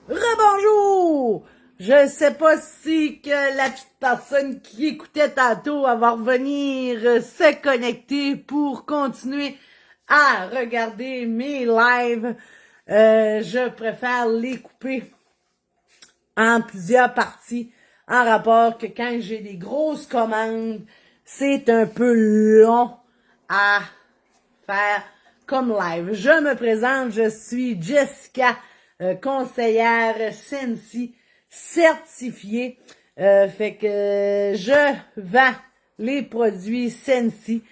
Rebonjour! Je sais pas si que la petite personne qui écoutait tantôt va revenir se connecter pour continuer à regarder mes lives. Je préfère les couper en plusieurs parties en rapport que quand j'ai des grosses commandes, c'est un peu long à faire comme live. Je me présente, je suis Jessica, conseillère Sensi, certifiée. Fait que je vends les produits Sensi.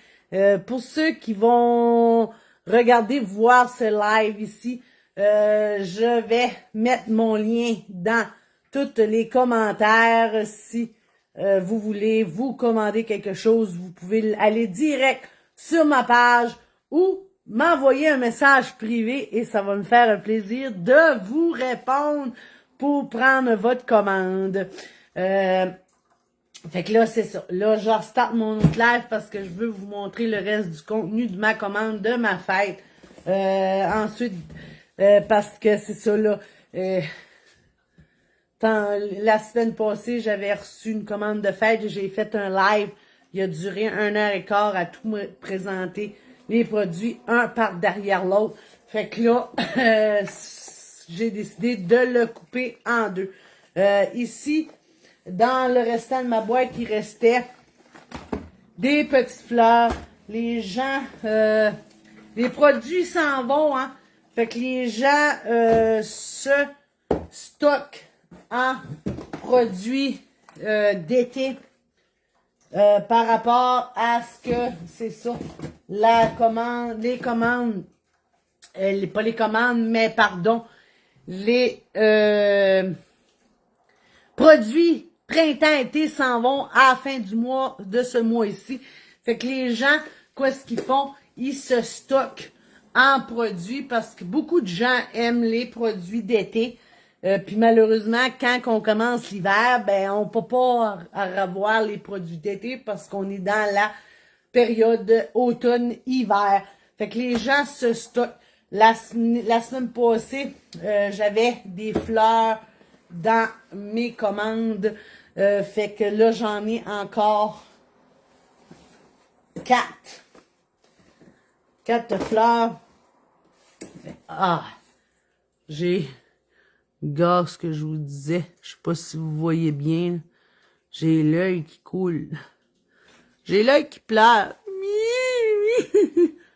Pour ceux qui vont regarder, voir ce live ici, je vais mettre mon lien dans tous les commentaires. Si vous voulez vous commander quelque chose, vous pouvez aller direct sur ma page ou m'envoyer un message privé et ça va me faire un plaisir de vous répondre pour prendre votre commande. Fait que là, c'est ça. Là, je restarte mon autre live parce que je veux vous montrer le reste du contenu de ma commande de ma fête. Ensuite, parce que c'est ça, là. La semaine passée, j'avais reçu une commande de fête et j'ai fait un live. Il a duré 1h15 à tout me présenter les produits, un par derrière l'autre. Fait que là, j'ai décidé de le couper en deux. Ici, dans le restant de ma boîte, il restait des petites fleurs. Les gens, les produits s'en vont, hein. Fait que les gens se stockent en produits d'été par rapport à ce que c'est ça, la commande, les commandes, pas les commandes, mais pardon, les produits printemps-été s'en vont à la fin du mois, de ce mois-ci. Fait que les gens, qu'est-ce qu'ils font? Ils se stockent en produits parce que beaucoup de gens aiment les produits d'été. Puis malheureusement, quand on commence l'hiver, ben on peut pas revoir les produits d'été parce qu'on est dans la période automne-hiver. Fait que les gens se stockent. La semaine passée, j'avais des fleurs dans mes commandes. Fait que là, j'en ai encore 4. 4 fleurs. J'ai... Gars, ce que je vous disais, je sais pas si vous voyez bien, j'ai l'œil qui coule. J'ai l'œil qui pleure.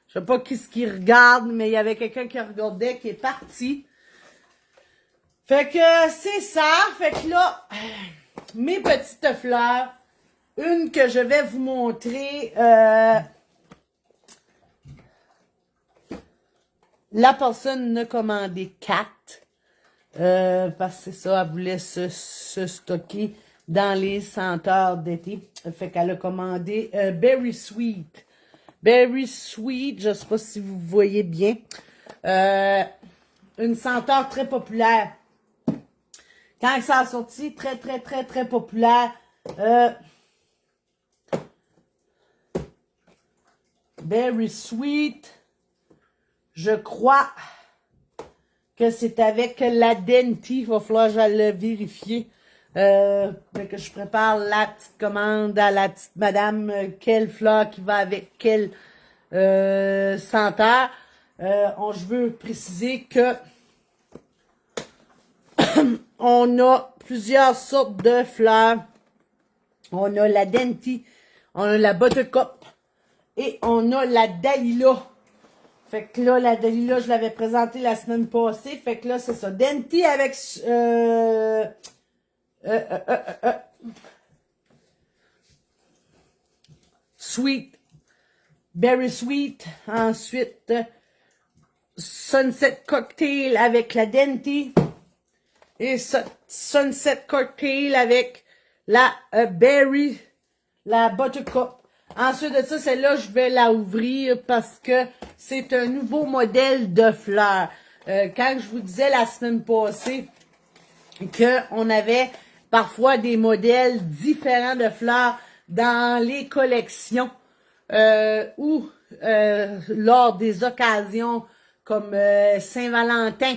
Je sais pas qui ce qui regarde, mais il y avait quelqu'un qui regardait, qui est parti. Fait que c'est ça. Fait que là, mes petites fleurs, une que je vais vous montrer, la personne a commandé 4. Parce que c'est ça, elle voulait se stocker dans les senteurs d'été. Fait qu'elle a commandé Berry Sweet. Berry Sweet, je sais pas si vous voyez bien. Une senteur très populaire. Quand ça a sorti, très populaire. Berry Sweet, je crois que c'est avec la Denti. Il va falloir que j'aille le vérifier. Que je prépare la petite commande à la petite madame. Quelle fleur qui va avec quelle senteur. Je veux préciser que on a plusieurs sortes de fleurs. On a la Denti, on a la Buttercup et on a la Dalila. Fait que là, la Dalila, je l'avais présentée la semaine passée. Fait que là, c'est ça. Denti avec Sweet. Berry Sweet. Ensuite, Sunset Cocktail avec la Denti. Et Sunset Cocktail avec la Berry, la Buttercup. Ensuite de ça, celle-là, je vais la ouvrir parce que c'est un nouveau modèle de fleurs. Quand je vous disais la semaine passée qu'on avait parfois des modèles différents de fleurs dans les collections ou lors des occasions comme Saint-Valentin,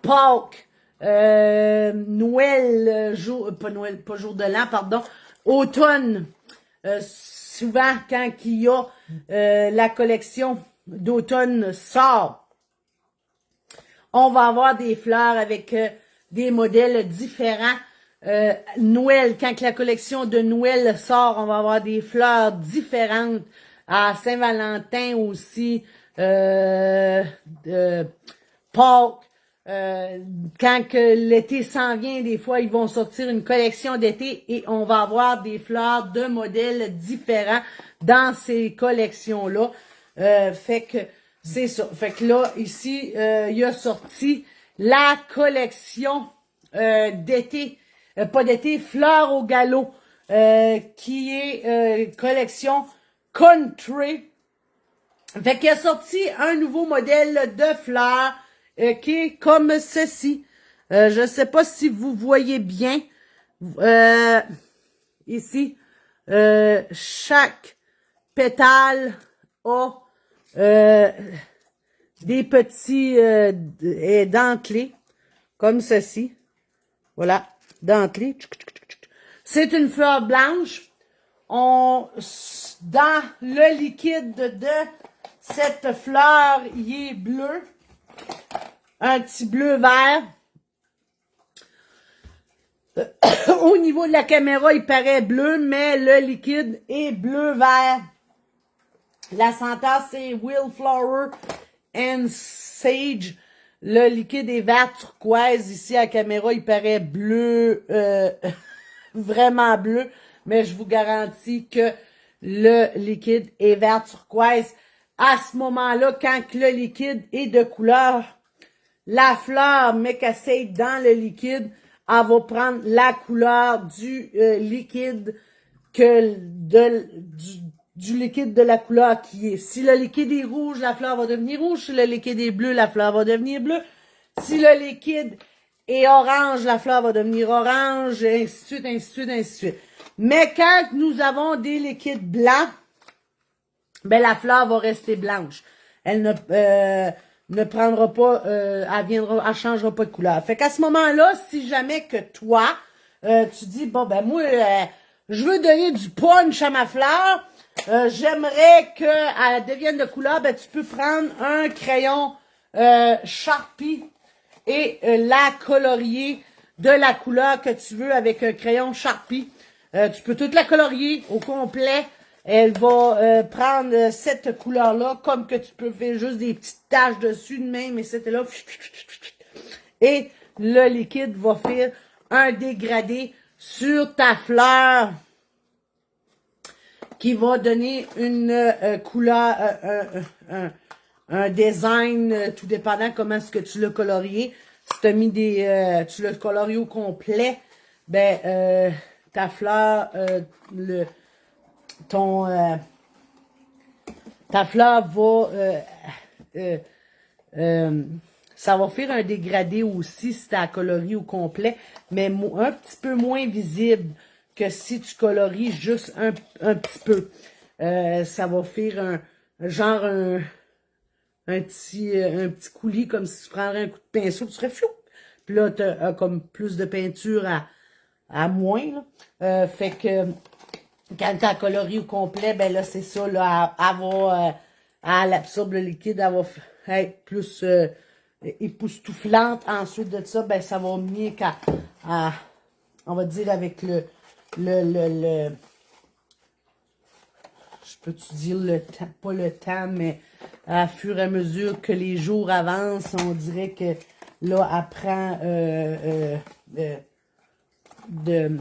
Pâques, Noël, pas Noël, pas jour de l'an, pardon, automne. Souvent, quand il y a la collection d'automne sort, on va avoir des fleurs avec des modèles différents. Noël, quand la collection de Noël sort, on va avoir des fleurs différentes. À Saint-Valentin aussi, Pâques. Quand que l'été s'en vient, des fois, ils vont sortir une collection d'été et on va avoir des fleurs de modèles différents dans ces collections-là. Fait que c'est ça. Fait que là, ici, il a sorti la collection d'été, pas d'été, fleurs au galop, qui est collection country. Fait qu'il a sorti un nouveau modèle de fleurs qui est comme ceci. Je ne sais pas si vous voyez bien. Ici, chaque pétale a des petits dentelés, comme ceci. Voilà, dentelés. C'est une fleur blanche. Dans le liquide de cette fleur, il est bleu. Un petit bleu-vert. Au niveau de la caméra, il paraît bleu, mais le liquide est bleu-vert. La senteur, c'est Wildflower and Sage. Le liquide est vert turquoise. Ici, à la caméra, il paraît bleu, vraiment bleu. Mais je vous garantis que le liquide est vert turquoise. À ce moment-là, quand le liquide est de couleur, la fleur, mais qu'elle s'aille dans le liquide, elle va prendre la couleur du liquide du liquide de la couleur qui est. Si le liquide est rouge, la fleur va devenir rouge. Si le liquide est bleu, la fleur va devenir bleue. Si le liquide est orange, la fleur va devenir orange, et ainsi de suite, ainsi de suite, ainsi de suite. Mais quand nous avons des liquides blancs, ben la fleur va rester blanche. Elle ne prendra pas, elle changera pas de couleur. Fait qu'à ce moment-là, si jamais que toi, tu dis, bon, ben moi, je veux donner du punch à ma fleur, j'aimerais qu'elle devienne de couleur, ben tu peux prendre un crayon Sharpie et la colorier de la couleur que tu veux avec un crayon Sharpie. Tu peux toute la colorier au complet. Elle va prendre cette couleur-là, comme que tu peux faire juste des petites taches dessus de même, et c'était là. Et le liquide va faire un dégradé sur ta fleur qui va donner une couleur, un design, tout dépendant comment est-ce que tu l'as colorié. Si tu as mis tu l'as colorié au complet, ben ta fleur, ta fleur va ça va faire un dégradé aussi si tu as colorié au complet, mais un petit peu moins visible que si tu colories juste un petit peu. Ça va faire un petit coulis, comme si tu prendrais un coup de pinceau, tu serais fiou. Puis là, tu as comme plus de peinture à moins. Là. Fait que quand tu as colorié au complet, ben là, c'est ça, là, elle absorbe le liquide, elle va être plus époustouflante. Ensuite de ça, ben ça va mieux on va dire avec je peux-tu dire le temps, pas le temps, mais à fur et à mesure que les jours avancent, on dirait que là, elle prend de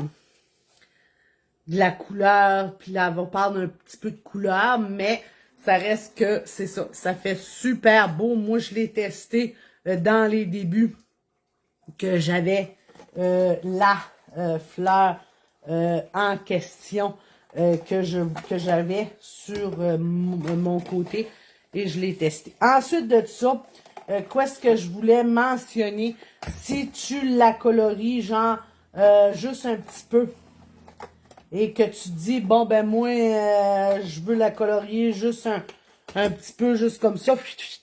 la couleur, puis là, elle va prendre un petit peu de couleur, mais ça reste que, c'est ça, ça fait super beau. Moi, je l'ai testé dans les débuts que j'avais la fleur en question que j'avais sur mon côté et je l'ai testé. Ensuite de ça, qu'est-ce que je voulais mentionner? Si tu la colories, genre, juste un petit peu, et que tu dis, bon, ben moi, je veux la colorier juste un petit peu, juste comme ça,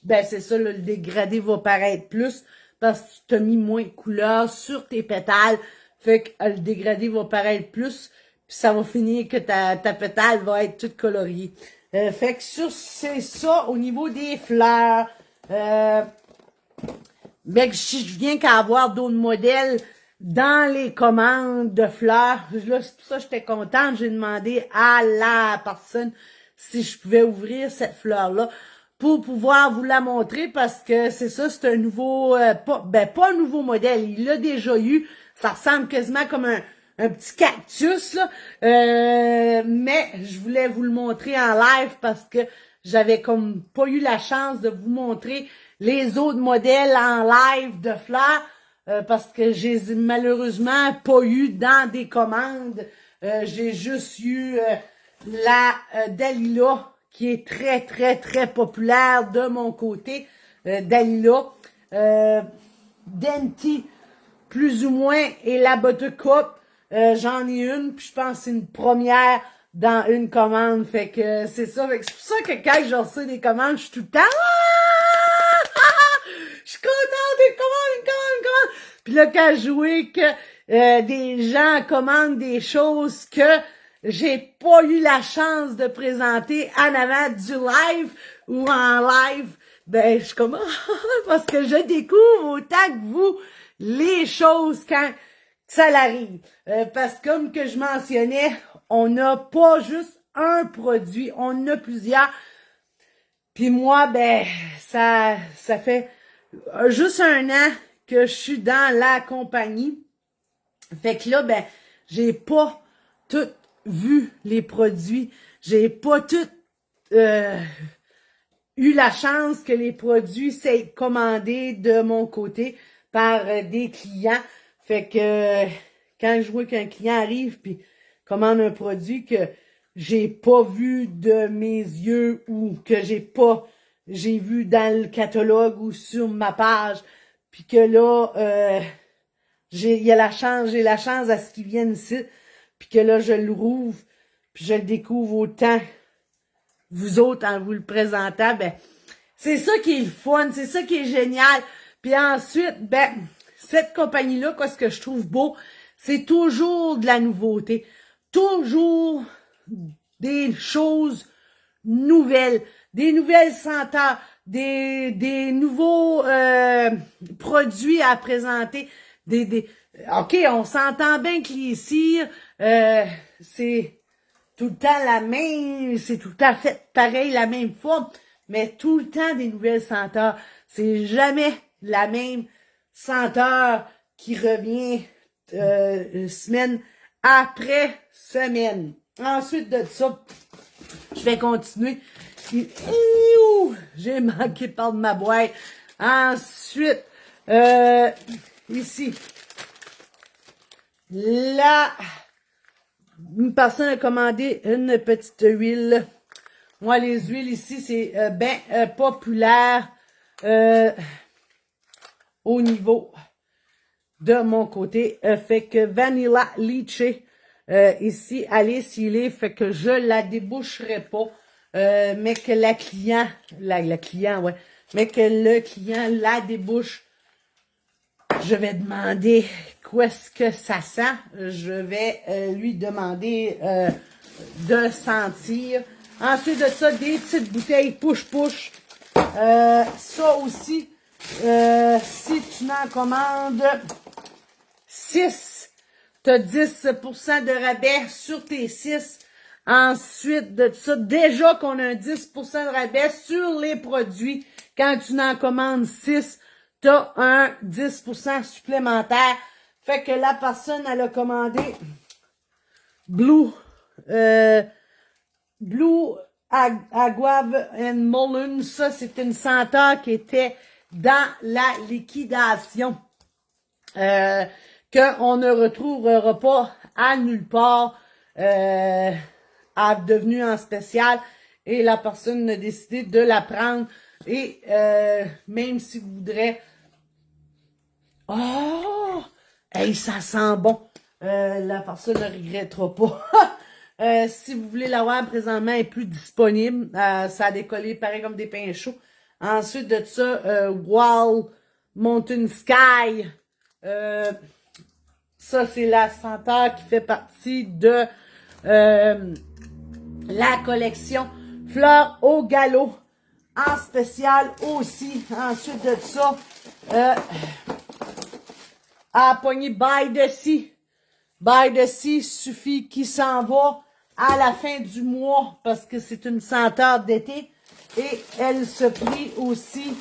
ben c'est ça, le dégradé va paraître plus, parce que tu t'as mis moins de couleur sur tes pétales. Fait que le dégradé va paraître plus, puis ça va finir que ta pétale va être toute coloriée. Fait que c'est ça au niveau des fleurs. Mais si je viens qu'à avoir d'autres modèles dans les commandes de fleurs, là, c'est pour ça que j'étais contente. J'ai demandé à la personne si je pouvais ouvrir cette fleur-là pour pouvoir vous la montrer parce que c'est ça, c'est un nouveau, pas un nouveau modèle, il l'a déjà eu. Ça ressemble quasiment comme un petit cactus, là. Mais je voulais vous le montrer en live parce que j'avais comme pas eu la chance de vous montrer les autres modèles en live de fleurs parce que j'ai malheureusement pas eu dans des commandes. J'ai juste eu la Dalila qui est très, très, très populaire de mon côté. Dalila. Denti, plus ou moins, et la Buttercup, j'en ai une, puis je pense que c'est une première dans une commande. Fait que c'est ça. Fait que c'est pour ça que quand je reçois des commandes, je suis tout le temps je suis contente des commandes, une commande, une commande. Puis là, quand je vois que des gens commandent des choses que j'ai pas eu la chance de présenter en avant du live ou en live, ben je suis comme parce que je découvre autant que vous les choses quand ça l'arrive. Parce que comme que je mentionnais, on n'a pas juste un produit, on en a plusieurs. Puis moi, ben ça fait juste un an que je suis dans la compagnie. Fait que là, ben, j'ai pas tout vu les produits. J'ai pas tout eu la chance que les produits soient commandés de mon côté par des clients. Fait que quand je vois qu'un client arrive puis commande un produit que j'ai pas vu de mes yeux ou que j'ai vu dans le catalogue ou sur ma page, puis que là j'ai la chance à ce qu'ils viennent ici, puis que là je le rouvre, puis je le découvre autant vous autres en vous le présentant, ben c'est ça qui est le fun, c'est ça qui est génial. Puis ensuite, ben cette compagnie-là, quoi, ce que je trouve beau, c'est toujours de la nouveauté, toujours des choses nouvelles, des nouvelles senteurs, des nouveaux produits à présenter, OK, on s'entend bien que les cires, c'est tout le temps la même, c'est tout le temps fait pareil, la même forme, mais tout le temps des nouvelles senteurs. C'est jamais la même senteur qui revient semaine après semaine. Ensuite de ça, je vais continuer. J'ai manqué par de ma boîte. Ensuite, ici, là, une personne a commandé une petite huile. Moi, les huiles ici, c'est bien populaire au niveau de mon côté. Fait que Vanilla Lychee, ici, Alice, il est, fait que je la déboucherai pas. Mais que la client, ouais, mais que le client la débouche, je vais demander qu'est-ce que ça sent. Je vais lui demander de sentir. Ensuite de ça, des petites bouteilles push-push. Ça aussi, si tu n'en commandes 6, tu as 10% de rabais sur tes 6. Ensuite de ça, déjà qu'on a un 10% de rabais sur les produits. Quand tu n'en commandes 6, tu as un 10% supplémentaire. Fait que la personne, elle a commandé Blue Agave and Mullen. Ça, c'est une senteur qui était dans la liquidation. Qu'on ne retrouvera pas à nulle part. A devenu en spécial et la personne a décidé de la prendre et même si vous voudrez hey, ça sent bon, la personne ne regrettera pas. Si vous voulez l'avoir présentement, elle est plus disponible. Ça a décollé pareil comme des pains chauds. Ensuite de ça, Mountain Sky. Ça, c'est la senteur qui fait partie de la collection Fleurs au galop. En spécial aussi. Ensuite de ça, à pogner By the Sea. By the Sea suffit qu'il s'en va à la fin du mois parce que c'est une senteur d'été. Et elle se prie aussi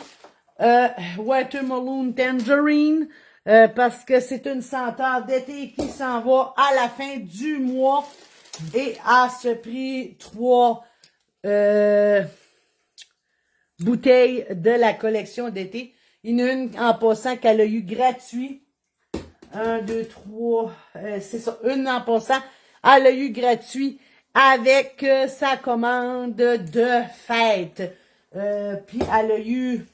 Watermelon Tangerine parce que c'est une senteur d'été qui s'en va à la fin du mois. Et à ce prix, 3 bouteilles de la collection d'été. Il y en a une en passant qu'elle a eu gratuit. 1, 2, 3, c'est ça, une en passant. Elle a eu gratuit avec sa commande de fête. Puis elle a eu,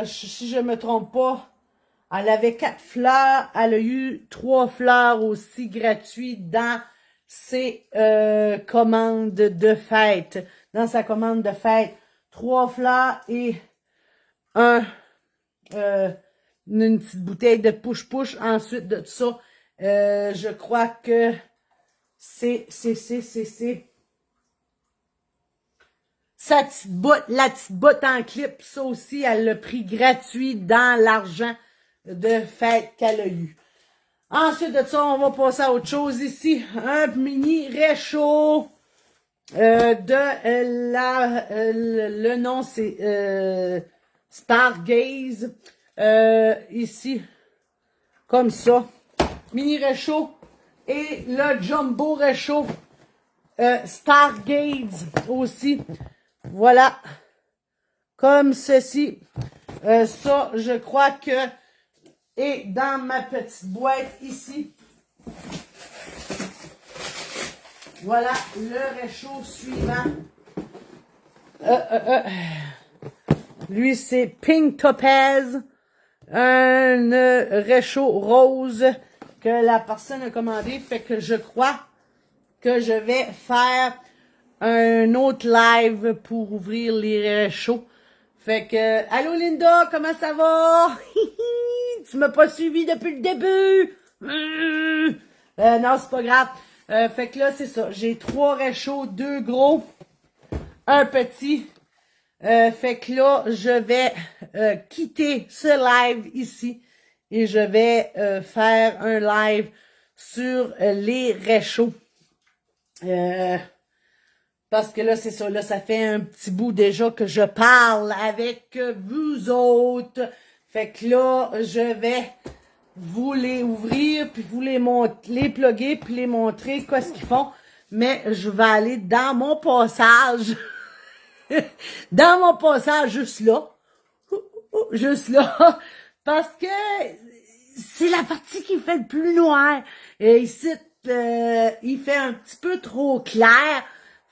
si je me trompe pas, elle avait 4 fleurs. Elle a eu 3 fleurs aussi gratuites dans ses commandes de fête. Dans sa commande de fête, 3 fleurs et une petite bouteille de push-push. Ensuite de ça, je crois que c'est sa petite botte, la petite botte en clip. Ça aussi, elle l'a pris gratuit dans l'argent de fête qu'elle a eu. Ensuite de ça, on va passer à autre chose ici. Un mini réchaud le nom c'est Stargaze. Ici, comme ça. Mini réchaud. Et le jumbo réchaud. Stargaze aussi. Voilà. Comme ceci. Ça, je crois que est dans ma petite boîte ici. Voilà le réchaud suivant. Lui, c'est Pink Topaz. Un réchaud rose que la personne a commandé. Fait que je crois que je vais faire un autre live pour ouvrir les réchauds. Fait que, allô Linda, comment ça va? Tu m'as pas suivi depuis le début? Non, c'est pas grave. Fait que là, c'est ça. J'ai 3 réchauds, 2 gros, un petit. Fait que là, je vais quitter ce live ici et je vais faire un live sur les réchauds. Parce que là, c'est ça. Là, ça fait un petit bout déjà que je parle avec vous autres. Fait que là, je vais vous les ouvrir, puis vous les plugger, puis les montrer qu'est-ce qu'ils font. Mais je vais aller dans mon passage. Dans mon passage, juste là. Juste là. Parce que c'est la partie qui fait le plus noir. Et ici, il fait un petit peu trop clair.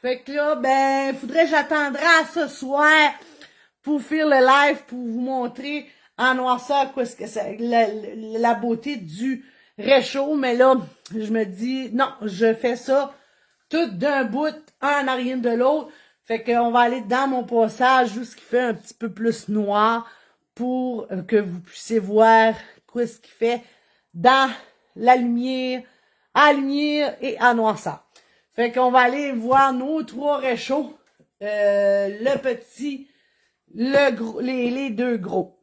Fait que là, ben, faudrait que j'attendrai à ce soir pour faire le live, pour vous montrer en noirceur quoi ce que c'est, la beauté du réchaud. Mais là, je me dis, non, je fais ça tout d'un bout, un en arrière de l'autre. Fait qu'on va aller dans mon passage, où ce qui fait un petit peu plus noir, pour que vous puissiez voir quoi ce qui fait dans la lumière, à lumière et à noirceur. Fait qu'on va aller voir nos 3 réchauds, le petit, le gros, les 2 gros.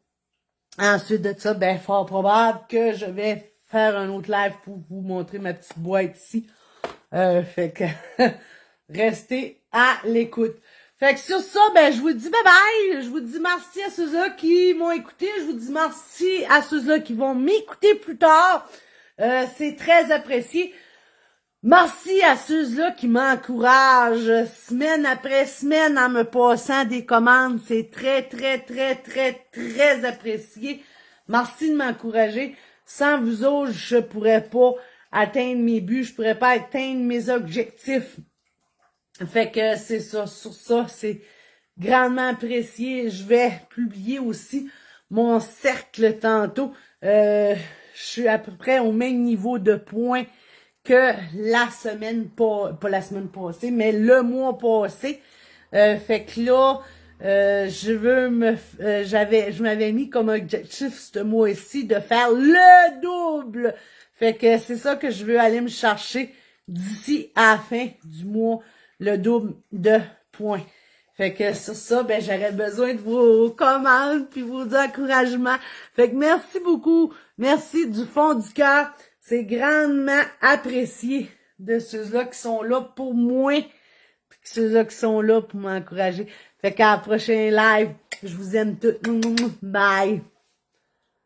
Ensuite de ça, ben, fort probable que je vais faire un autre live pour vous montrer ma petite boîte ici. Fait que, restez à l'écoute. Fait que sur ça, ben, je vous dis bye bye. Je vous dis merci à ceux-là qui m'ont écouté. Je vous dis merci à ceux-là qui vont m'écouter plus tard. C'est très apprécié. Merci à ceux-là qui m'encouragent semaine après semaine en me passant des commandes. C'est très, très, très, très, très apprécié. Merci de m'encourager. Sans vous autres, je pourrais pas atteindre mes buts. Je pourrais pas atteindre mes objectifs. Fait que c'est ça. Sur ça, c'est grandement apprécié. Je vais publier aussi mon cercle tantôt. Je suis à peu près au même niveau de points que la semaine, pas la semaine passée, mais le mois passé. Fait que là, Je m'avais mis comme objectif ce mois-ci de faire le double. Fait que c'est ça que je veux aller me chercher d'ici à la fin du mois, le double de points. Fait que sur ça, ben j'aurais besoin de vos commandes puis vos encouragements. Fait que merci beaucoup. Merci du fond du cœur. C'est grandement apprécié de ceux-là qui sont là pour moi puis ceux-là qui sont là pour m'encourager. Fait qu'à la prochaine live, je vous aime tous. Bye!